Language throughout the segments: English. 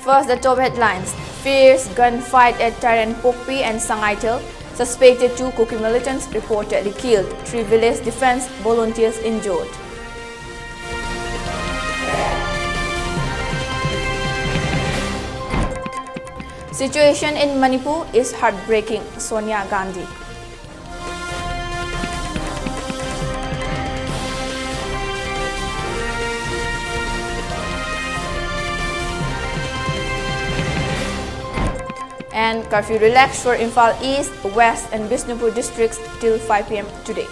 First, the top headlines. Fierce gunfight at Pokpi and Sangaitel. Suspected 2 Kuki militants reportedly killed. 3 village defense volunteers injured. Situation in Manipur is heartbreaking. Sonia Gandhi. And curfew relaxed for Imphal East, West and Bishnupur districts till 5 p.m. today.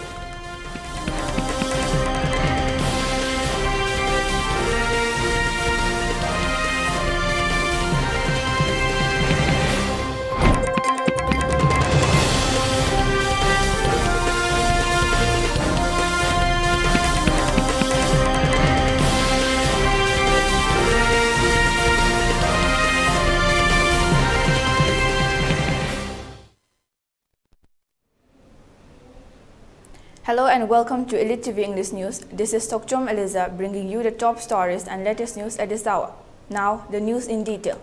Hello and welcome to ELITETV English News. This is Thokchom Aleza bringing you the top stories and latest news at this hour. Now, the news in detail.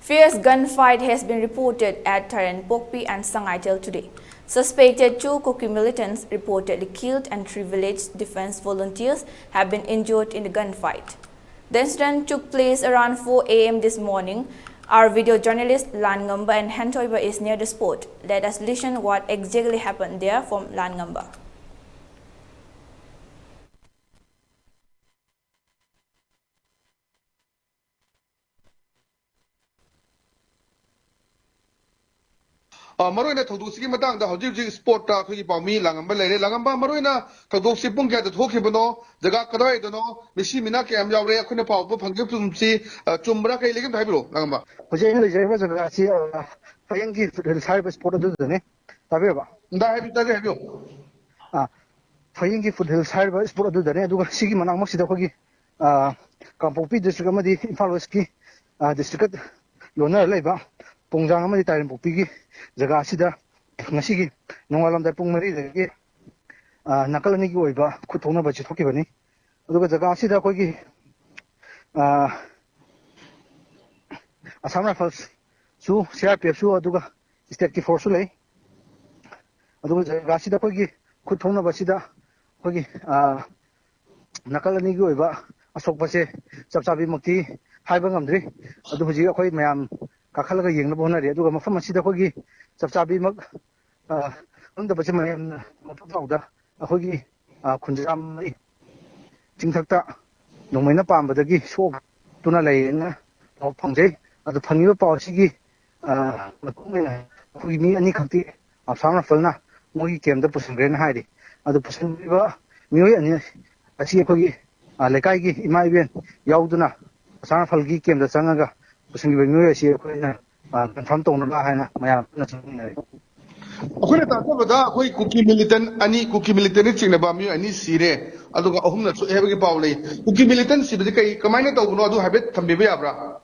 Fierce gunfight has been reported at Pokpi and Sangaitel today. Suspected 2 Kuki militants reportedly killed and 3 village defense volunteers have been injured in the gunfight. The incident took place around 4 a.m. this morning. Our video journalist Langamba and Hantoiba is near the spot. Let us listen what exactly happened there from Langamba. Maroina Todusi Matang, the Hoji Sport, Pami, Langamba, Langamba, Maroina, Todosi Punga, the Tokibano, the Gakadai, the no, Mishiminaki, and Yawre, Kunapa, Pangupumsi, Chumbraka, Elegant Hybro, Langamba. Jay was a Garcia, Fayangi for the cyber sport of the name. Taveva. That have you. Fayangi for the cyber sport of the name, Sigi Manamosi, Kampopi district, Infaloski, district, Lona Leva, Pongjanga, Pupigi, Zagasida, Nasigi, Noalam da Pumari, Nakalani Goiba, Kutona Bachokivani, look at the Gasida Kogi, a summer falls, Su, Siapia, Su, Aduga, Steki for Sule, Aduga Gasida Kogi, Kutona Bachida, Kogi, Nakalani Goiba, Asokpase, Sapsabi Mukti, Hibangandri, Aduji, Koi Mam. Kakalaga yung nabona rin. Aduga mafamasi da kogi sapsabi mag ang dapat siya may mapapawag da. Akogi kunjam tingtakta nung may napambadagi so tunalay na pangjay at pangiba pa sige matungay na akogi ni ani kanti sama fal na mogi kem da pusin ren haidi adu pusin ba miyoy ani asi akogi lekay gi imay bien yauduna sama fal gi kem da sangaga Pushing the new year, from Tonahana, Maya. Okay, the cookie militant, any cookie militant in about me, any Sire, Aduga Home, so every Pauli. Cookie militant, Sibika, commanded of no habit from Bibiabra.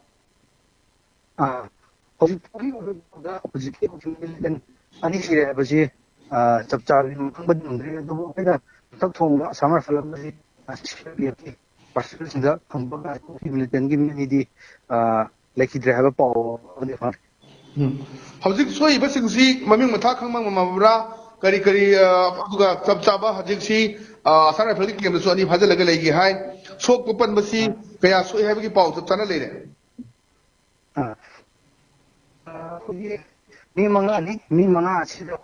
Any Sire, but she, Chapchar, but Thokchom, summer film, Pascal, militant, give me the like he have a power on the farm. Housing Sway, but since he, Mammy Matakam, Mamabra, Karikari, Sabsaba, Hajiksi, Sarah Pelic, and the Sony Hazalagi High, so open Masi, Kaya so heavy pulse of Sana later. Me Mangani, me Mana, see the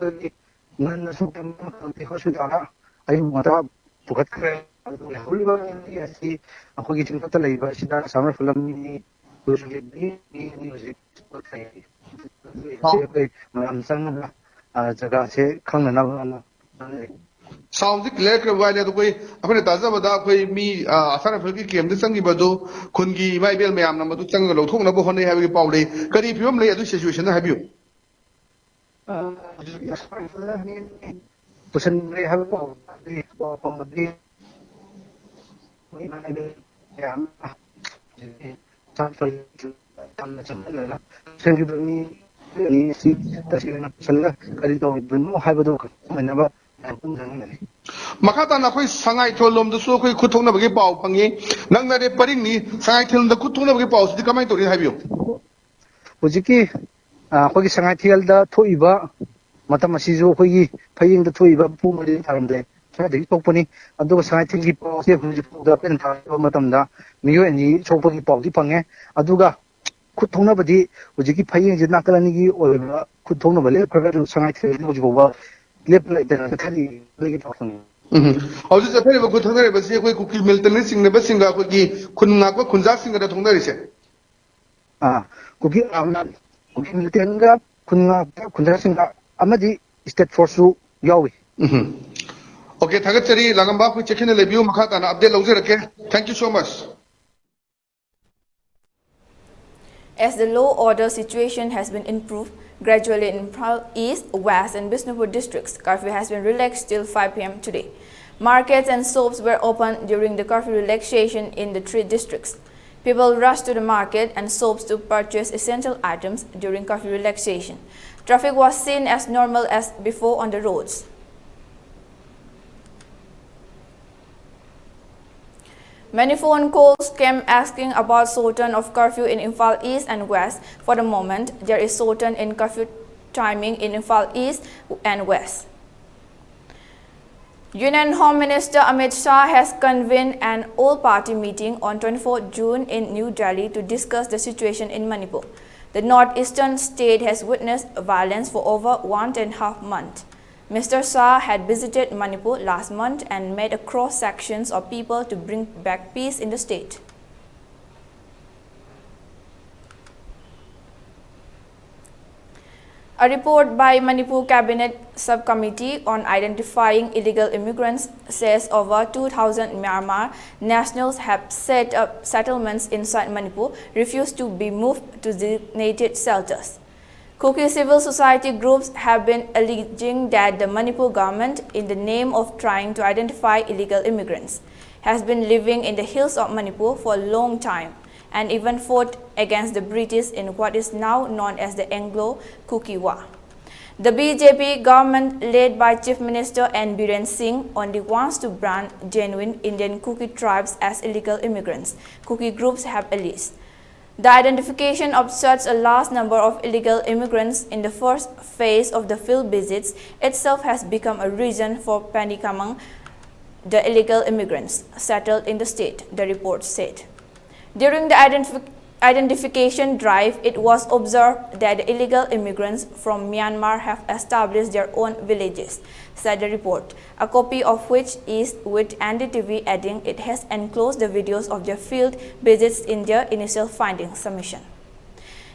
hospital. I want to put a see a Hogitin Patala, she does summer film. Sounds clear while the way upon a Tazabada, me, Sana Fulki came the Sangi Bado, Kungi, my bill, Mayam, number 2 Sangalo, Tonga, Honey, have you Pauli. Can you play a situation? Have you? Person may have Makata na koi sangai tholom da so koi khutong na bagi pau phangi nang na de paring ni sangai thil da khutong na bagi pau si kamai tori habiyo hojiki akhoi sangai thial da thoiba matam asijo khoi phaying da thoiba pu mari tharamde thadi tokpani adu sangai thil gi pau se hujik da pen tha matam da miyo ani chokpagi pau di phange aduga khutong na badi hojiki phaying ji nakalani gi oiba khutong na bale khara sangai thil hojik ba lep lai da thali legi thokang How's it a good hundred? But see, we could kill Milton sing the best singer could give couldn't not go conducting at the Tongaris. Cookie Tenga Kuna Kundasinga Amadi State Force Yawi. Okay, Tagatari, Lagamba, we check in the review, Makata, and Abdel Lozerake. Thank you so much. As the law order situation has been improved gradually in Impal East, West and Bisnupur districts, curfew has been relaxed till 5 p.m. today. Markets and shops were open during the curfew relaxation in the 3 districts. People rushed to the market and shops to purchase essential items during curfew relaxation. Traffic was seen as normal as before on the roads. Many phone calls came asking about shorten of curfew in Impal East and West. For the moment, there is shorten in curfew timing in Impal East and West. Union Home Minister Amit Shah has convened an all-party meeting on 24 June in New Delhi to discuss the situation in Manipur. The northeastern state has witnessed violence for over 1.5 months. Mr. Shah had visited Manipur last month and met a cross-section of people to bring back peace in the state. A report by Manipur Cabinet Subcommittee on Identifying Illegal Immigrants says over 2,000 Myanmar nationals have set up settlements inside Manipur, refused to be moved to designated shelters. Kuki civil society groups have been alleging that the Manipur government, in the name of trying to identify illegal immigrants, has been living in the hills of Manipur for a long time and even fought against the British in what is now known as the Anglo-Kuki War. The BJP government, led by Chief Minister N. Biren Singh, only wants to brand genuine Indian Kuki tribes as illegal immigrants, Kuki groups have alleged. The identification of such a large number of illegal immigrants in the first phase of the field visits itself has become a reason for panic among the illegal immigrants settled in the state, the report said. During the identification drive, it was observed that the illegal immigrants from Myanmar have established their own villages, said the report, a copy of which is with ELITETV, adding it has enclosed the videos of their field visits in their initial findings submission.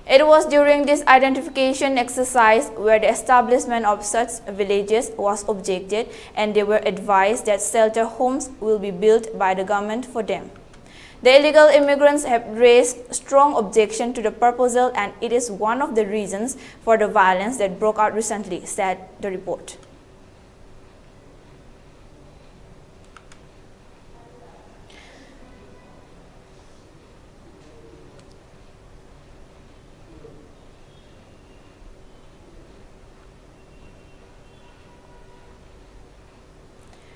It was during this identification exercise where the establishment of such villages was objected, and they were advised that shelter homes will be built by the government for them. The illegal immigrants have raised strong objection to the proposal, and it is one of the reasons for the violence that broke out recently, said the report.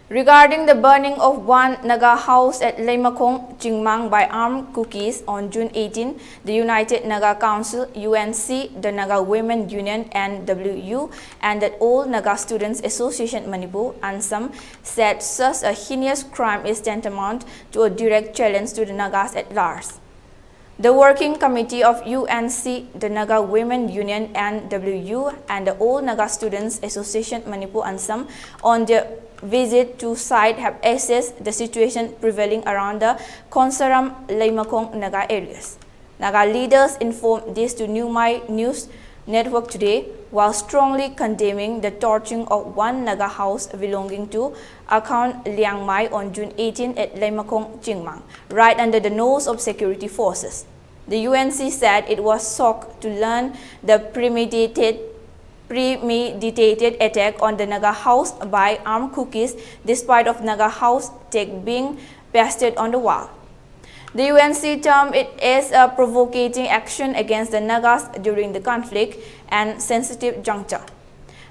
Regarding the burning of one Naga house at Leimakong, Chingmang by armed Kukis on June 18, the United Naga Council, UNC, the Naga Women Union NWU, and the All Naga Students Association Manipur, ANSAM, said such a heinous crime is tantamount to a direct challenge to the Nagas at large. The Working Committee of UNC, the Naga Women Union NWU, and the All Naga Students Association Manipur, ANSAM, on their visit to site have assessed the situation prevailing around the Konsaram Leimakong Naga areas. Naga leaders informed this to New Mai News Network today, while strongly condemning the torching of one Naga house belonging to Akhon Liang Mai on June 18 at Leimakong, Chingmang, right under the nose of security forces. The UNC said it was shocked to learn the premeditated attack on the Naga house by armed Kukis, despite of Naga house tag being pasted on the wall. The UNC termed it as a provocating action against the Nagas during the conflict and sensitive juncture.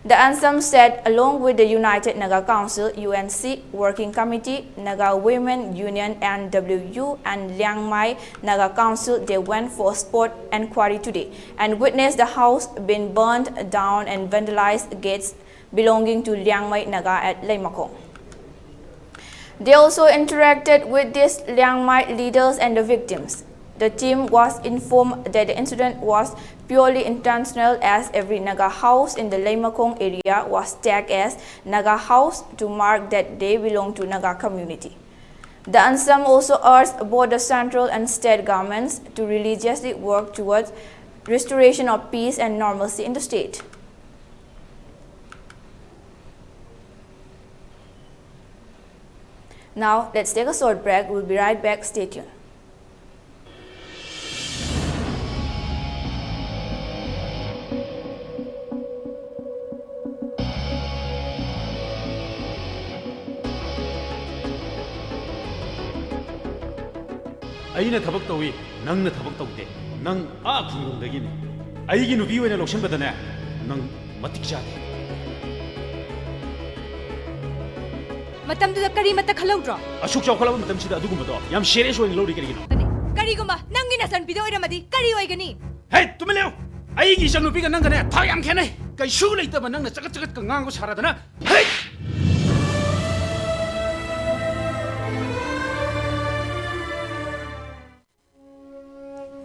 The ANSAM said, along with the United Naga Council, UNC, Working Committee, Naga Women Union NWU, and Liang Mai Naga Council, they went for sport inquiry today and witnessed the house being burned down and vandalized gates belonging to Liang Mai Naga at Leimakong. They also interacted with these Liang Mai leaders and the victims. The team was informed that the incident was purely intentional, as every Naga house in the Leimakong area was tagged as Naga house to mark that they belong to Naga community. The ANSAM also urged both the central and state governments to religiously work towards restoration of peace and normalcy in the state. Now, let's take a short break. We'll be right back. Stay tuned. ꯑꯩꯅ ꯊꯕꯛ ꯇꯧꯏ ꯅꯪꯅ ꯊꯕꯛ ꯇꯧꯗꯦ ꯅꯪ ꯈꯨꯡꯒꯪꯗꯒꯤꯅꯤ ꯑꯩꯒꯤ ꯅꯨꯄꯤ ꯑꯣꯏꯅ ꯂꯧꯁꯤꯟꯕꯗꯅꯦ ꯅꯪ ꯃꯇꯤꯛ ꯆꯥꯗꯦ ꯃꯇꯝꯗꯨꯗ ꯀꯔꯤ ꯃꯠꯇ ꯈꯜꯍꯧꯗ꯭ꯔꯣ ꯑꯁꯨꯛ ꯆꯥꯎꯈꯠꯂꯕ ꯃꯇꯝꯁꯤꯗ ꯑꯗꯨꯒꯨꯝꯕꯗꯣ ꯌꯥꯝ ꯁꯤꯔꯤꯌꯁ ꯑꯣꯏꯅ ꯂꯧꯔꯤ ꯀꯔꯤꯒꯤꯅꯣ ꯀꯔꯤꯒꯨꯝꯕ ꯅꯪꯒꯤ ꯅꯆꯟꯅꯨꯄꯤꯗ ꯑꯣꯏꯔꯝꯃꯗꯤ ꯀꯔꯤ ꯑꯣꯏꯒꯅꯤ ꯍꯦ ꯇꯨꯃꯤꯟ ꯂꯩꯌꯨ ꯑꯩꯒꯤ ꯏꯆꯟꯅꯨꯄꯤꯒ ꯅꯪꯒꯅꯦ ꯊꯥꯛ ꯌꯥꯝ ꯈꯦꯠꯅꯩ ꯀꯩꯁꯨ ꯂꯩꯇꯕ ꯅꯪꯅ ꯆꯒꯠ ꯆꯒꯠꯀ ꯉꯥꯡꯕ ꯁꯥꯔꯗꯅ ꯍꯦ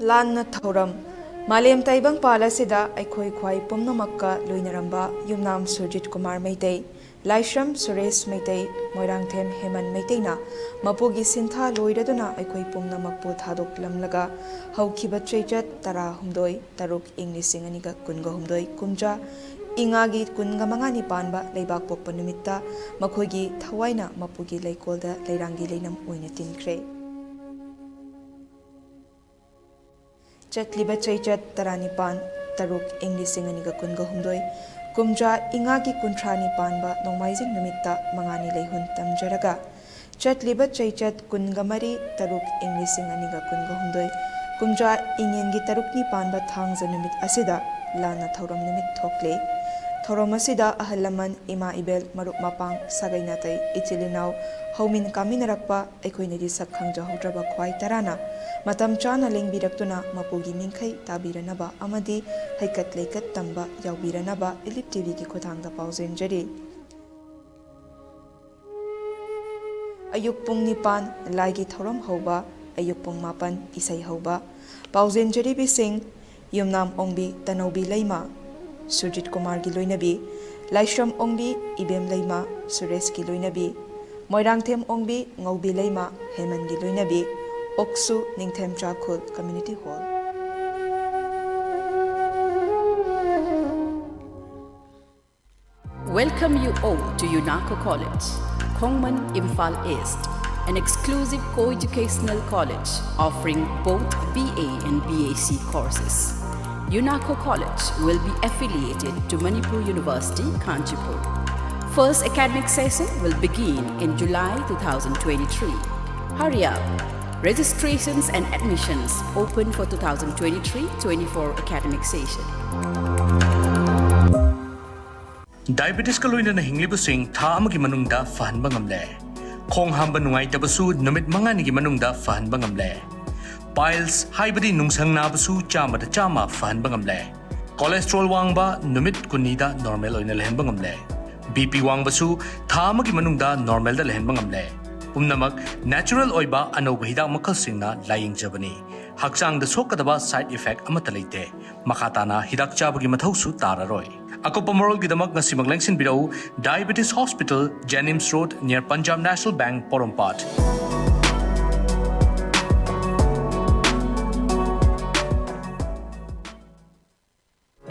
ꯂꯥꯟꯅ ꯊꯧꯔꯝ ꯃꯥꯂꯦꯝ ꯇꯥꯏꯕꯪ ꯄꯥꯜ ꯑꯁꯤꯗ ꯑꯩꯈꯣꯏ ꯈ꯭ꯋꯥꯏ ꯄꯨꯝꯅꯃꯛꯀ ꯂꯣꯏꯅꯔꯝꯕ ꯌꯨꯝꯅꯥꯝ ꯁꯨꯔꯖꯤꯠ ꯀꯨꯃꯥꯔ ꯃꯩꯇꯩ ꯂꯥꯏꯁ꯭ꯔꯝ ꯁꯨꯔꯦꯁ ꯃꯩꯇꯩ ꯃꯣꯏꯔꯥꯡꯊꯦꯝ ꯍꯦꯃꯟ ꯃꯩꯇꯩꯅ ꯃꯄꯨꯒꯤ ꯁꯤꯟꯊꯥ ꯂꯣꯏꯔꯗꯨꯅ ꯑꯩꯈꯣꯏ ꯄꯨꯝꯅꯃꯛꯄꯨ ꯊꯥꯗꯣꯛꯂꯝꯂꯒ ꯍꯧꯈꯤꯕ ꯆꯩꯆꯠ 16 ꯇꯔꯨꯛ ꯏꯪ 2019 ꯀꯨꯝꯖꯥ ꯏꯉꯥꯒꯤ 25ꯅꯤ ꯄꯥꯟꯕ ꯂꯩꯕꯥꯛ ꯄꯣꯛꯄ ꯅꯨꯃꯤꯠꯇ ꯃꯈꯣꯏꯒꯤ ꯊꯋꯥꯏꯅ ꯃꯄꯨꯒꯤ ꯂꯩꯀꯣꯜꯗ ꯂꯩꯔꯥꯡꯒꯤ ꯂꯩꯅꯝ ꯑꯣꯏꯅ ꯇꯤꯟꯈ꯭ꯔꯦ ꯆꯠꯂꯤꯕ ꯆꯩꯆꯠ 19 ꯇꯔꯨꯛ ꯏꯪ 2019 ꯀꯨꯝꯖꯥ ꯏꯉꯥꯒꯤ 30ꯅꯤ ꯄꯥꯟꯕ ꯅꯣꯡꯃꯥꯏꯖꯤꯡ ꯅꯨꯃꯤꯠꯇ ꯃꯉꯥꯅꯤ ꯂꯩꯍꯨꯟ ꯇꯝꯖꯔꯒ ꯆꯠꯂꯤꯕ ꯆꯩꯆꯠ 23 ꯇꯔꯨꯛ ꯏꯪ 2019 ꯀꯨꯝꯖꯥ ꯏꯉꯦꯟꯒꯤ 6ꯅꯤ ꯄꯥꯟꯕ ꯊꯥꯡꯖ ꯅꯨꯃꯤꯠ ꯑꯁꯤꯗ ꯂꯥꯟꯅ ꯊꯧꯔꯝ ꯅꯨꯃꯤꯠ ꯊꯣꯛꯂꯦ ꯊꯧꯔꯝ ꯑꯁꯤꯗ ꯑꯍꯜ ꯂꯃꯟ ꯏꯃꯥ ꯏꯕꯦꯜ ꯃꯔꯨꯞ ꯃꯄꯥꯡ ꯁꯥꯒꯩ ꯅꯥꯇꯩ ꯏꯆꯤꯜ ꯏꯅꯥꯎ ꯍꯧꯃꯤꯟ ꯀꯥꯃꯤꯟꯅꯔꯛꯄ ꯑꯩꯈꯣꯏꯅꯗꯤ ꯁꯛ ꯈꯪꯖꯍꯧꯗ꯭ꯔꯕ ꯈ꯭ꯋꯥꯏ ꯇꯔꯥꯅ ꯃꯇꯝ ꯆꯥꯅ ꯂꯦꯡꯕꯤꯔꯛꯇꯨꯅ ꯃꯄꯨꯒꯤ ꯃꯤꯡꯈꯩ ꯇꯥꯕꯤꯔꯅꯕ ꯑꯃꯗꯤ ꯍꯩꯀꯠ ꯂꯩꯀꯠ ꯇꯝꯕ ꯌꯥꯎꯕꯤꯔꯅꯕ ꯏꯂꯤꯠ ꯇꯤꯚꯤꯒꯤ ꯈꯨꯠꯊꯥꯡꯗ ꯄꯥꯎꯖꯦꯟꯖꯔꯤ ꯑꯌꯨꯛ ꯄꯨꯡ 9 ꯂꯥꯏꯒꯤ ꯊꯧꯔꯝ ꯍꯧꯕ ꯑꯌꯨꯛ ꯄꯨꯡ 9 ꯏꯁꯩ ꯍꯧꯕ ꯄꯥꯎꯖꯦꯟꯖꯔꯤꯕꯤꯁꯤꯡ ꯌꯨꯝꯅꯥꯝ ꯑꯣꯡꯕꯤ ꯇꯅꯧꯕꯤ ꯂꯩꯃ ꯁꯨꯔꯖꯤꯠ ꯀꯨꯃꯥꯔꯒꯤ ꯂꯣꯏꯅꯕꯤ ꯂꯥꯏꯁ꯭ꯔꯝ ꯑꯣꯡꯕꯤ ꯏꯕꯦꯝ ꯂꯩꯃ ꯁꯨꯔꯦꯁꯀꯤ ꯂꯣꯏꯅꯕꯤ ꯃꯣꯏꯔꯥꯡꯊꯦꯝ ꯑꯣꯡꯕꯤ ꯉꯧꯕꯤ ꯂꯩꯃ ꯍꯦꯃꯟꯒꯤ ꯂꯣꯏꯅꯕꯤ ꯑꯣꯛꯁꯨ ꯅꯤꯡꯊꯦꯝ ꯆꯥꯈꯨꯜ community hall Welcome you all to UNACO College, Khongman, Imphal East, an exclusive co-educational college offering both BA and BAC courses. UNACO College will be affiliated to Manipur University, Kanchipur. First academic session will begin in July 2023. Hurry up! Registrations and admissions open for 2023-24 academic session. Diabetes ka loina na hinglibusing tha amagi manungda fahanba ngamle. Khong hamba nungaidabasu numit manganigi manungda fahanba ngamle. Piles haibadi nungsang nabasu chama da chama fahanba ngamle. Cholesterol wangba numit kunida normal oina lehenba ngamle. BP wangbasu tha amagi manungda normal da lehenba ngamle. Pumnamak natural oiba anoba hidak makalsingna laying jabani. Hakchang da sokadaba side effect amata leite. Makatana hidak chabagi mathausu tararoi. Akopa moral gidamak na simaglangsing birau Diabetes Hospital, Jennings Road near Punjab National Bank, Porompat.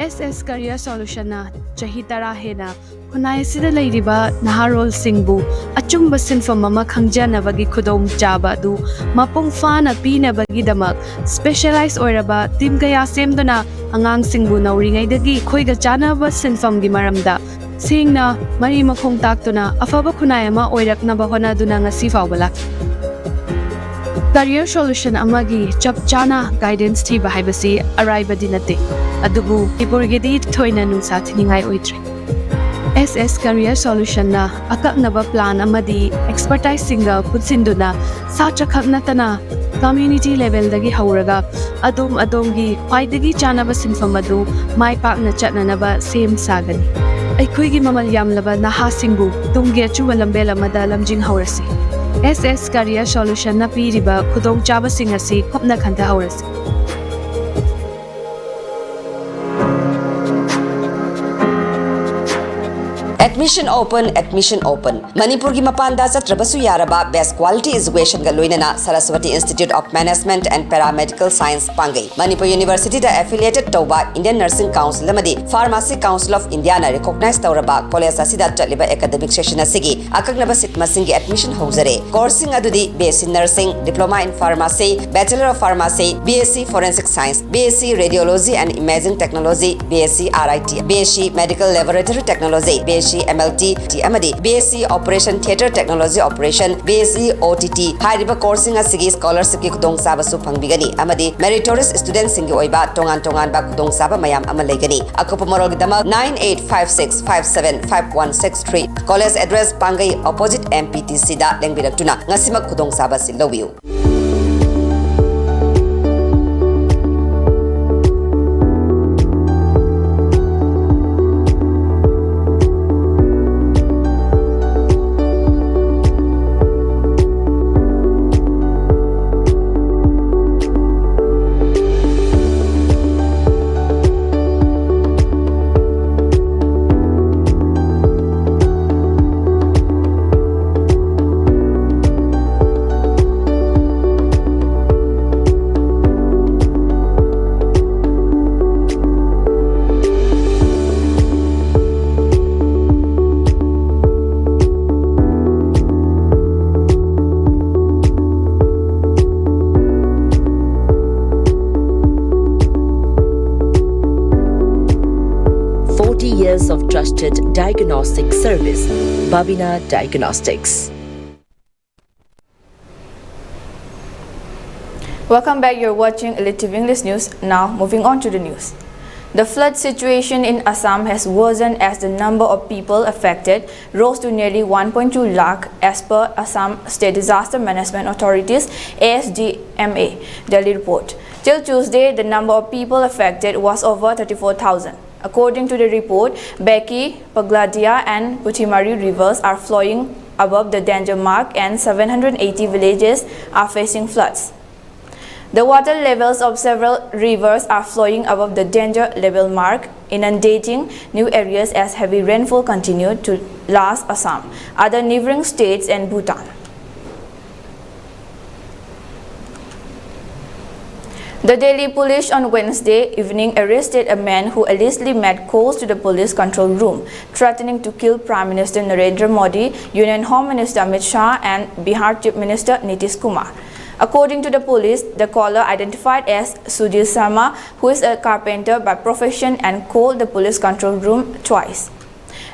SS Career Solution na chahi tara hena khunai sida leiriba naharol singbu achumba sinfam ama khangjanabagi khudom chaba du mapung fana pinabagi damak specialized oiraba team kaya semduna angang singbu nauringai dagi khoiga chanaba sinfam gi maramda singna mari makhong taktuna afaba khunai ama oiraknaba hona duna ngasi fawbalak Career Solution amagi chap chana guidance thiba haibasi arriba dinate adubu ipurgedi thoina nungsa thiningai oitre SS Career Solution na akaknaba plan amadi expertise singa putsinduna satra khaknatana community level dagi hauraga adom gi khwaidagi chanaba sinfam adu mai pakna chatnanaba sem sagani aikhoigi mamal yamlaba naha singbu tungge chuwa lambel amada lamjing haurasi SS Career Solution na piriba khudong chaba singasi khopna khanta haurasi Admission open. Manipur ki mapanda chatrabasu yaraba best quality education ga loinana Saraswati Institute of Management and Paramedical Science pangai. Manipur University da affiliated tauba Indian Nursing Council amadi Pharmacy Council of India na recognize tauraba college asida chaliba academic session asigi akagnaba sit masingi admission hozare. Coursing adudi BSc Nursing, Diploma in Pharmacy, Bachelor of Pharmacy, BSc Forensic Science, BSc Radiology and Imaging Technology, BSc RIT, BSc Medical Laboratory Technology, BSc MLT amadi BSc Operation Theatre Technology Operation, BSc OTT hariba coursing asigi scholarship ki kudong saba su pangbigani amadi meritorious students singi oiba tongan ba kudong saba mayam amalegani akopa morol gidama 9856575163 college address pangai opposite MPTC da lengbirak tuna ngasima kudong saba silowiu. Years of trusted diagnostic service, Babina Diagnostics. Welcome back. You're watching ELITETV English News. Now, moving on to the news. The flood situation in Assam has worsened as the number of people affected rose to nearly 1.2 lakh as per Assam State Disaster Management Authority's ASDMA daily report. Till Tuesday, the number of people affected was over 34,000. According to the report, Beki, Pagladia and Putimari rivers are flowing above the danger mark and 780 villages are facing floods. The water levels of several rivers are flowing above the danger level mark, inundating new areas as heavy rainfall continued to last Assam, other neighboring states and Bhutan. The Delhi police on Wednesday evening arrested a man who allegedly made calls to the police control room, threatening to kill Prime Minister Narendra Modi, Union Home Minister Amit Shah and Bihar Chief Minister Nitish Kumar. According to the police, the caller identified as Sudhir Sharma, who is a carpenter by profession, and called the police control room twice.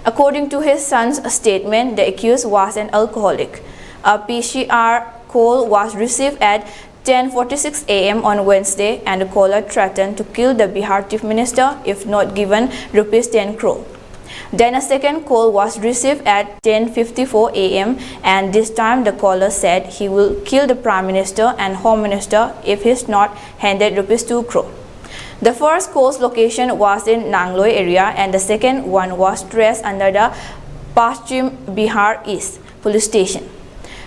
According to his son's statement, the accused was an alcoholic. A PCR call was received at 10:46 a.m. on Wednesday, and the caller threatened to kill the Bihar Chief Minister if not given rupees 10 crore. Then a second call was received at 10:54 a.m. and this time the caller said he will kill the Prime Minister and Home Minister if he is not handed rupees 2 crore. The first call's location was in Nangloi area and the second one was traced under the Paschim Bihar East police station.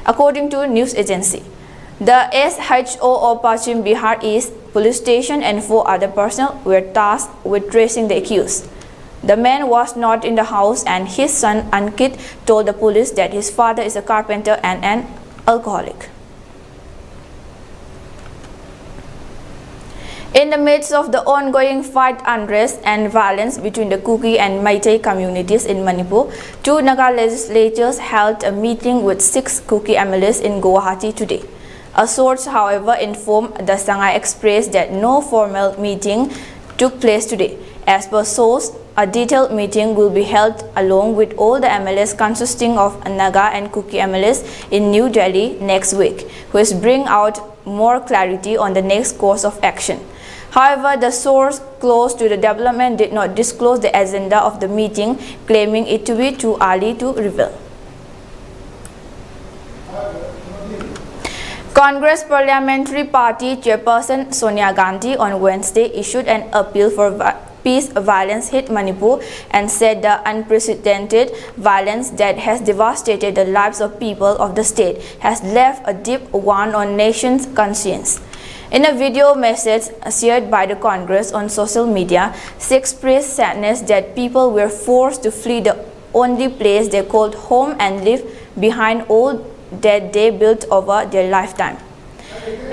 According to news agency, the SHO of Paschim Bihar East police station and 4 other personnel were tasked with tracing the accused. The man was not in the house and his son Ankit told the police that his father is a carpenter and an alcoholic. In the midst of the ongoing fight, unrest and violence between the Kuki and Meitei communities in Manipur, 2 Naga legislators held a meeting with 6 Kuki MLAs in Guwahati today. A source, however, informed the Sangha Express that no formal meeting took place today. As per source, a detailed meeting will be held along with all the MLAs consisting of Naga and Kuki MLAs in New Delhi next week, which bring out more clarity on the next course of action. However, the source close to the development did not disclose the agenda of the meeting, claiming it to be too early to reveal. Congress Parliamentary Party Chairperson Sonia Gandhi on Wednesday issued an appeal for peace violence hit Manipur and said the unprecedented violence that has devastated the lives of people of the state has left a deep wound on nation's conscience. In a video message shared by the Congress on social media, she expressed sadness that people were forced to flee the only place they called home and leave behind all that they built over their lifetime.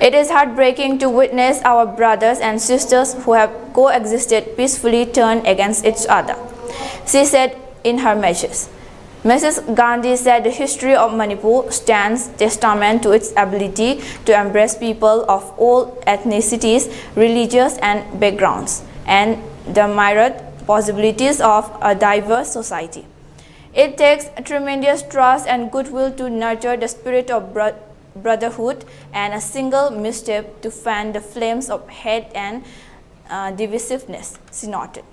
It is heartbreaking to witness our brothers and sisters who have coexisted peacefully turn against each other, she said in her message. Mrs. Gandhi said the history of Manipur stands testament to its ability to embrace people of all ethnicities, religions and backgrounds, and the myriad possibilities of a diverse society. It takes tremendous trust and goodwill to nurture the spirit of brotherhood, and a single misstep to fan the flames of hate and divisiveness, she noted.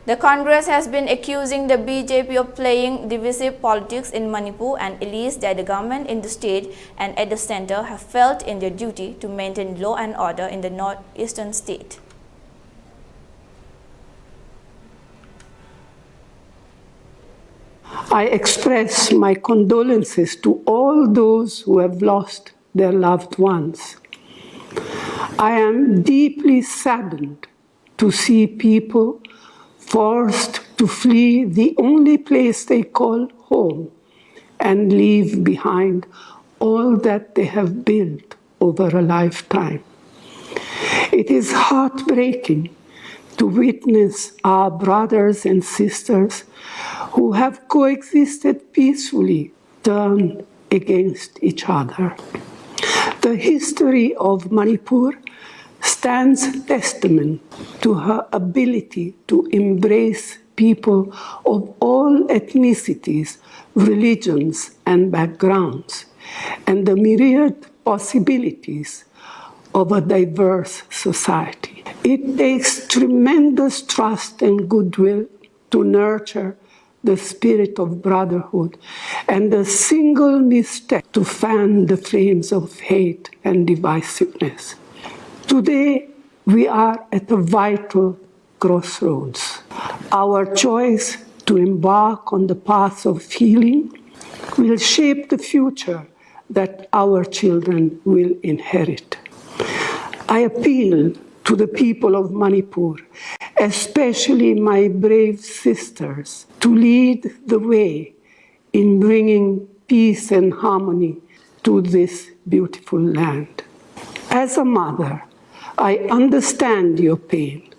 The Congress has been accusing the BJP of playing divisive politics in Manipur and alleged that the government in the state and at the center have failed in their duty to maintain law and order in the northeastern state. I express my condolences to all those who have lost their loved ones. I am deeply saddened to see people forced to flee the only place they call home and leave behind all that they have built over a lifetime. It is heartbreaking to witness our brothers and sisters who have coexisted peacefully turn against each other. The history of Manipur stands testament to her ability to embrace people of all ethnicities, religions, and backgrounds, and the myriad possibilities of a diverse society. It takes tremendous trust and goodwill to nurture the spirit of brotherhood, and a single misstep to fan the flames of hate and divisiveness. Today, we are at a vital crossroads. Our choice to embark on the path of healing will shape the future that our children will inherit. I appeal to the people of Manipur, especially my brave sisters, to lead the way in bringing peace and harmony to this beautiful land. As a mother, I understand your pain,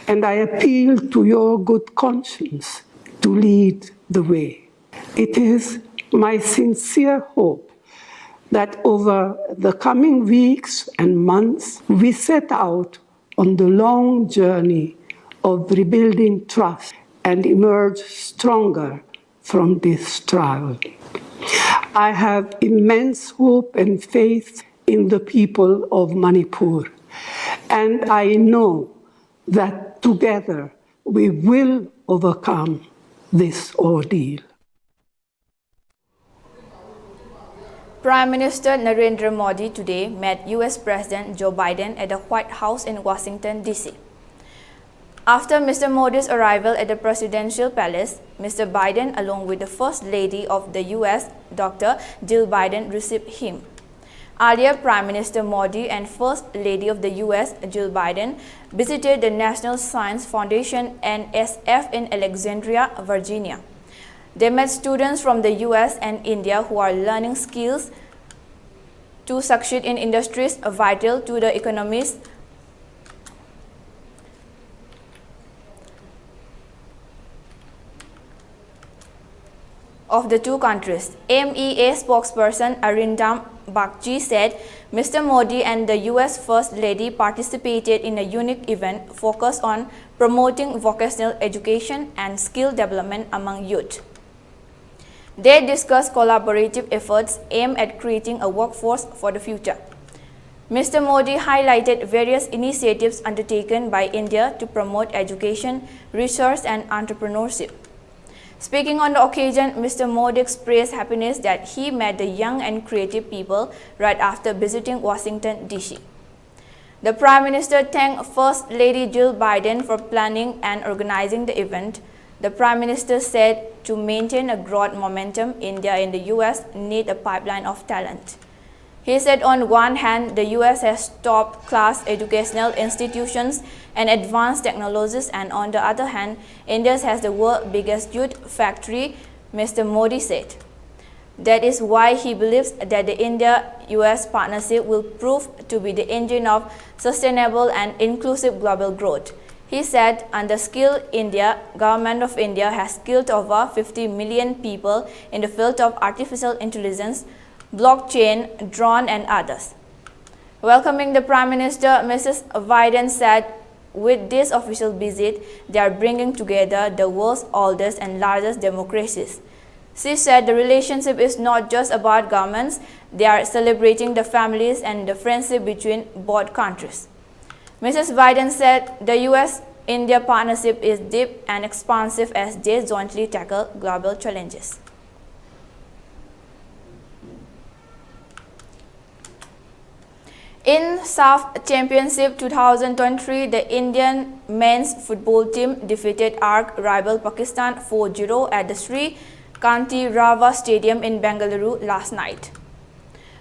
and I appeal to your good conscience to lead the way. It is my sincere hope that over the coming weeks and months, we set out on the long journey of rebuilding trust and emerge stronger from this trial. I have immense hope and faith in the people of Manipur, and I know that together we will overcome this ordeal. Prime Minister Narendra Modi today met US President Joe Biden at the White House in Washington, D.C. After Mr. Modi's arrival at the Presidential Palace, Mr. Biden, along with the First Lady of the U.S., Dr. Jill Biden, received him. Earlier, Prime Minister Modi and First Lady of the U.S., Jill Biden, visited the National Science Foundation NSF in Alexandria, Virginia. They met students from the U.S. and India who are learning skills to succeed in industries vital to the economies of the two countries. MEA spokesperson Arindam Bagchi said Mr. Modi and the US First Lady participated in a unique event focused on promoting vocational education and skill development among youth. They discussed collaborative efforts aimed at creating a workforce for the future. Mr. Modi highlighted various initiatives undertaken by India to promote education, research and entrepreneurship. Speaking on the occasion, Mr. Modi expressed happiness that he met the young and creative people right after visiting Washington, D.C. The Prime Minister thanked First Lady Jill Biden for planning and organizing the event. The Prime Minister said to maintain a growth momentum, India and the US need a pipeline of talent. He said on one hand, the US has top-class educational institutions and advanced technologies, and on the other hand, India has the world's biggest youth factory, Mr. Modi said. That is why he believes that the India-US partnership will prove to be the engine of sustainable and inclusive global growth. He said, under Skill India, Government of India has skilled over 50 million people in the field of artificial intelligence, blockchain, drone and others. Welcoming the Prime Minister, Mrs. Biden said, with this official visit, they are bringing together the world's oldest and largest democracies. She said the relationship is not just about governments, they are celebrating the families and the friendship between both countries. Mrs. Biden said the US-India partnership is deep and expansive as they jointly tackle global challenges. In SAF Championship 2023, the Indian men's football team defeated ARC rival Pakistan 4-0 at the Sri Kanti Rava Stadium in Bengaluru last night.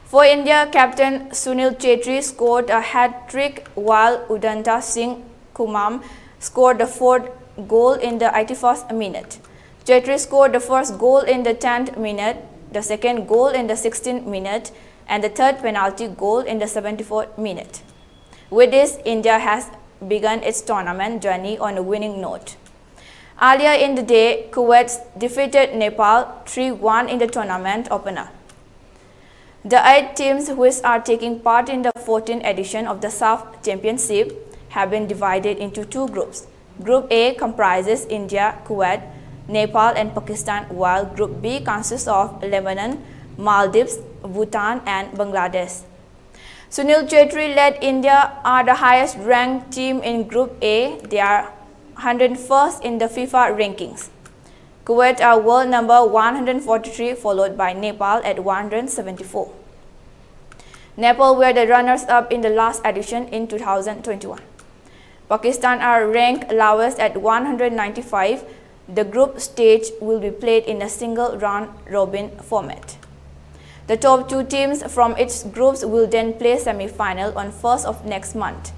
For India, captain Sunil Chetri scored a hat-trick while Udanta Singh Kumam scored the fourth goal in the 81st minute. Chetri scored the first goal in the 10th minute, the second goal in the 16th minute, and the third penalty goal in the 74th minute. With this, India has begun its tournament journey on a winning note. Earlier in the day, Kuwait defeated Nepal 3-1 in the tournament opener. The 8 teams which are taking part in the 14th edition of the SAF Championship have been divided into 2 groups. Group A comprises India, Kuwait, Nepal and Pakistan, while Group B consists of Lebanon, Maldives, Bhutan and Bangladesh. Sunil Chetri led India are the highest ranked team in Group A. They are 101st in the FIFA rankings. Kuwait are world number 143, followed by Nepal at 174. Nepal were the runners-up in the last edition in 2021. Pakistan are ranked lowest at 195. The group stage will be played in a single round-robin format. The top 2 teams from each groups will then play semi-final on 1st of next month.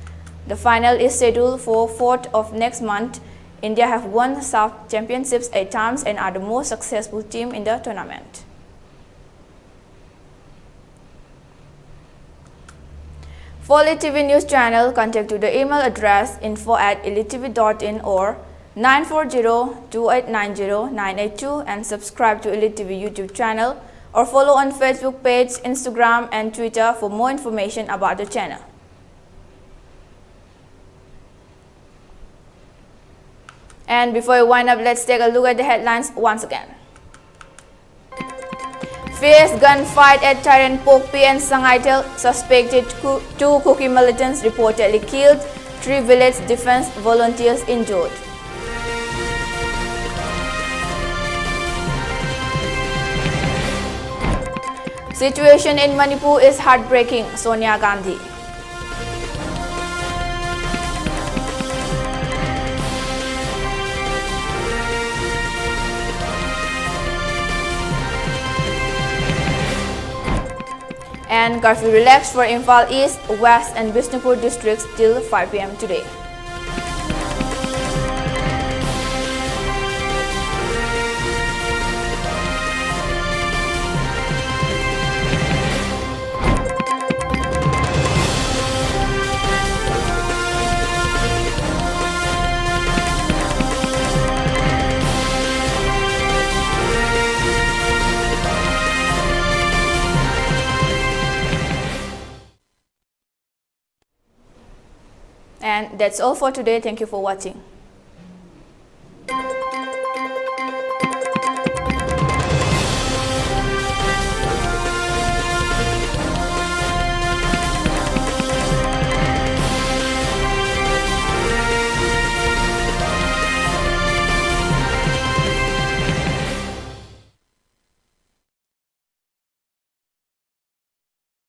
The final is scheduled for 4th of next month. India have won SAF Championships 8 times and are the most successful team in the tournament. For ELITETV News Channel, contact to the email address info@elitetv.in or 940-2890-982 and subscribe to ELITETV YouTube channel or follow on Facebook page, Instagram and Twitter for more information about the channel. And before we wind up, let's take a look at the headlines once again. Fierce gunfight at Thailand Pokpi and Sangaitel, suspected 2 Kuki militants reportedly killed, 3 village defense volunteers injured. Situation in Manipur is heartbreaking, Sonia Gandhi. And curfew relaxed for Imphal East, West and Bishnupur districts till 5 p.m. today. And that's all for today. Thank you for watching.